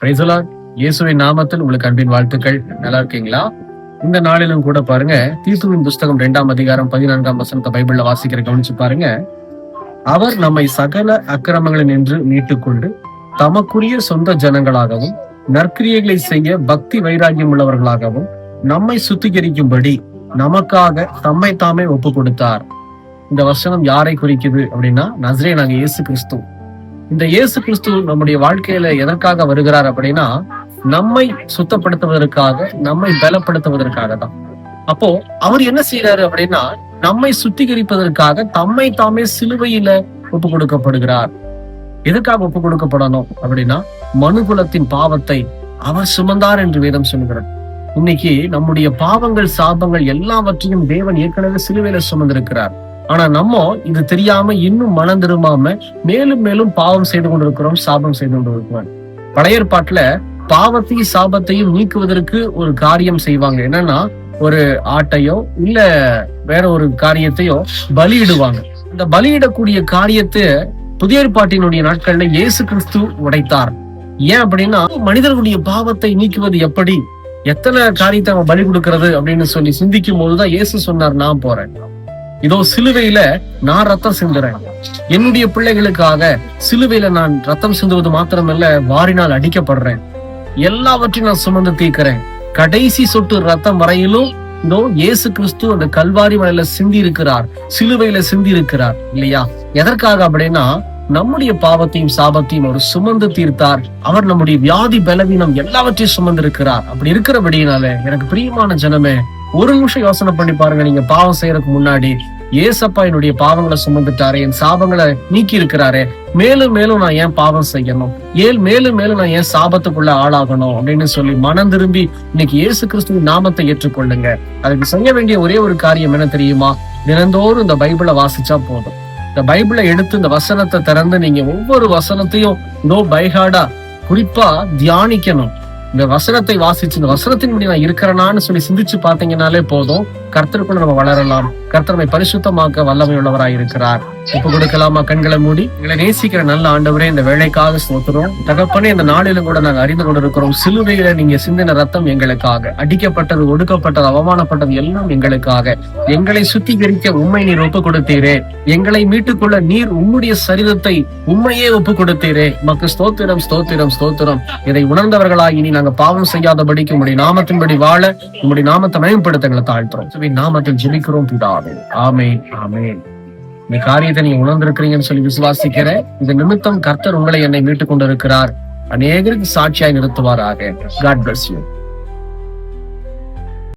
Praise the Lord. இயேசுவின் நாமத்தில் உங்களுக்கு அன்பின் வாழ்த்துக்கள். நல்லா இருக்கீங்களா? இந்த நாளிலும் கூட பாருங்க, தீத்துவின் புஸ்தகம் 2ஆம் அதிகாரம் 14ஆம் வசனத்தை பைபிள்ல வாசிக்கிற கவனிச்சு பாருங்க. அவர் நம்மை சகல அக்கிரமங்களில் நின்று மீட்டுக்கொண்டு தமக்குரிய சொந்த ஜனங்களாகவும் நற்கிரியைகளை செய்ய பக்தி வைராகியம் உள்ளவர்களாகவும் நம்மை சுத்திகரிக்கும்படி நமக்காக தம்மை தாமே ஒப்பு கொடுத்தார். இந்த வசனம் யாரை குறிக்குது அப்படின்னா, நசரேயனாகிய இயேசு கிறிஸ்து. இந்த இயேசு கிறிஸ்து நம்முடைய வாழ்க்கையில எதற்காக வருகிறார் அப்படின்னா, நம்மை சுத்தப்படுத்துவதற்காக, நம்மை பலப்படுத்துவதற்காக தான். அப்போ அவர் என்ன செய்யறாரு அப்படின்னா, நம்மை சுத்திகரிப்பதற்காக தம்மை தாமே சிலுவையில ஒப்பு கொடுக்கப்படுகிறார். எதுக்காக ஒப்பு கொடுக்கப்படணும் அப்படின்னா, மனுகுலத்தின் பாவத்தை அவர் சுமந்தார் என்று வேதம் சொல்கிறார். இன்னைக்கு நம்முடைய பாவங்கள், சாபங்கள் எல்லாவற்றையும் தேவன் ஏற்கனவே சிலுவையில சுமந்திருக்கிறார். ஆனா நம்ம இது தெரியாம இன்னும் மனம் திரும்பாம மேலும் மேலும் பாவம் செய்து கொண்டிருக்கிறோம், சாபம் செய்து கொண்டிருக்கிறோம். பழைய ஏற்பாட்டுல பாவத்தையும் சாபத்தையும் நீக்குவதற்கு ஒரு காரியம் செய்வாங்க. என்னன்னா, ஒரு ஆட்டையோ இல்ல வேற ஒரு காரியத்தையோ பலியிடுவாங்க. இந்த பலியிடக்கூடிய காரியத்தை புதிய ஏற்பாட்டினுடைய நாட்கள்ல இயேசு கிறிஸ்து உடைத்தார். ஏன் அப்படின்னா, மனிதர்களுடைய பாவத்தை நீக்குவது எப்படி, எத்தனை காரியத்தை அவன் பலி கொடுக்கறது அப்படின்னு சொல்லி சிந்திக்கும் போதுதான் இயேசு சொன்னார், நான் போறேன், இதோ சிலுவையில நான் ரத்தம் சிந்துறேன், என்னுடைய பிள்ளைகளுக்காக சிலுவையில நான் ரத்தம் சிந்துவது மாத்திரமல்ல, வாரினால் அடிக்கப்படுறேன், எல்லாவற்றையும் நான் சுமந்து தீர்க்கிறேன், கடைசி சொட்டு ரத்தம் வரையிலும் இதோ இயேசு கிறிஸ்து அந்த கல்வாரி மலையில சிந்தி இருக்கிறார், சிலுவையில சிந்தி இருக்கிறார் இல்லையா? எதற்காக அப்படின்னா, நம்முடைய பாவத்தையும் சாபத்தையும் அவர் சுமந்து தீர்த்தார். அவர் நம்முடைய வியாதி பலவீனம் எல்லாவற்றையும் சுமந்து இருக்கிறார். அப்படி இருக்கிறபடினால எனக்கு பிரியமான ஜனமே, ஒரு நிமிஷம் யோசனை பண்ணி பாருங்க. நீங்க பாவம் செய்யறதுக்கு முன்னாடி, ஏசப்பா என்னுடைய பாவங்களை சுமந்துட்டாரு, என் சாபங்களை நீக்கி இருக்கிறாரு, மேலும் மேலும் நான் ஏன் பாவம் செய்யணும், மேலும் மேலும் நான் ஏன் சாபத்துக்குள்ள ஆளாகணும் அப்படின்னு சொல்லி மனம் திரும்பி இன்னைக்கு இயேசு கிறிஸ்துவின் நாமத்தை ஏற்றுக்கொள்ளுங்க. அதுக்கு செய்ய வேண்டிய ஒரே ஒரு காரியம் என்ன தெரியுமா? தினந்தோறும் இந்த பைபிளை வாசிச்சா போதும். இந்த பைபிளை எடுத்து இந்த வசனத்தை திறந்து நீங்க ஒவ்வொரு வசனத்தையும் நோ பைஹார்டா குறிப்பா தியானிக்கணும். இந்த வசனத்தை வாசிச்சு இந்த வசனத்தின்படி நான் இருக்கிறேனான்னு சொல்லி சிந்திச்சு பாத்தீங்கன்னாலே போதும். கர்த்தருக்குள்ள நம்ம வளரலாம். கர்த்தர் நம்மை பரிசுத்தமாக்க வல்லமை உள்ளவராய் இருக்கிறார். ஒப்பு கொடுக்கலாமா? கண்களை மூடி. எங்களை நேசிக்கிற நல்ல ஆண்டவரே, இந்த வேலைக்காக ஸ்தோத்திரம் தகப்பனே. இந்த நாளிலும் கூட நாங்க அறிந்து கொண்டிருக்கிறோம், சிலுவையில நீங்க சிந்தின ரத்தம் எங்களுக்காக, அடிக்கப்பட்டது, ஒடுக்கப்பட்டது, அவமானப்பட்டது எல்லாம் எங்களுக்காக. எங்களை சுத்திகரிக்க உம்மை நீர் ஒப்பு கொடுத்தீரே, எங்களை மீட்டுக்கொள்ள நீர் உம்முடைய சரீரத்தை உம்மையே ஒப்பு கொடுத்தீரே. மக்கு ஸ்தோத்திரம், ஸ்தோத்திரம், ஸ்தோத்திரம். இதை உணர்ந்தவர்களாகி இனி நாங்க பாவம் செய்யாதபடிக்கு உம்முடைய நாமத்தின்படி வாழ உம்முடைய நாமத்தை மயம்படுத்த எங்களை தாழ்த்துறோம். நாமத்தில் ஜெபிக்கிறோம் பிதாவே. ஆமென், ஆமென். இந்த காரியத்தை நீங்க உணர்ந்திருக்கிறீங்கன்னு சொல்லி விசுவாசிக்கிறேன். இந்த நிமித்தம் கர்த்தர் உங்களை என்னை மீட்டுக் கொண்டிருக்கிறார். அநேகருக்கு சாட்சியாய் நிறுத்துவாராக. God bless you.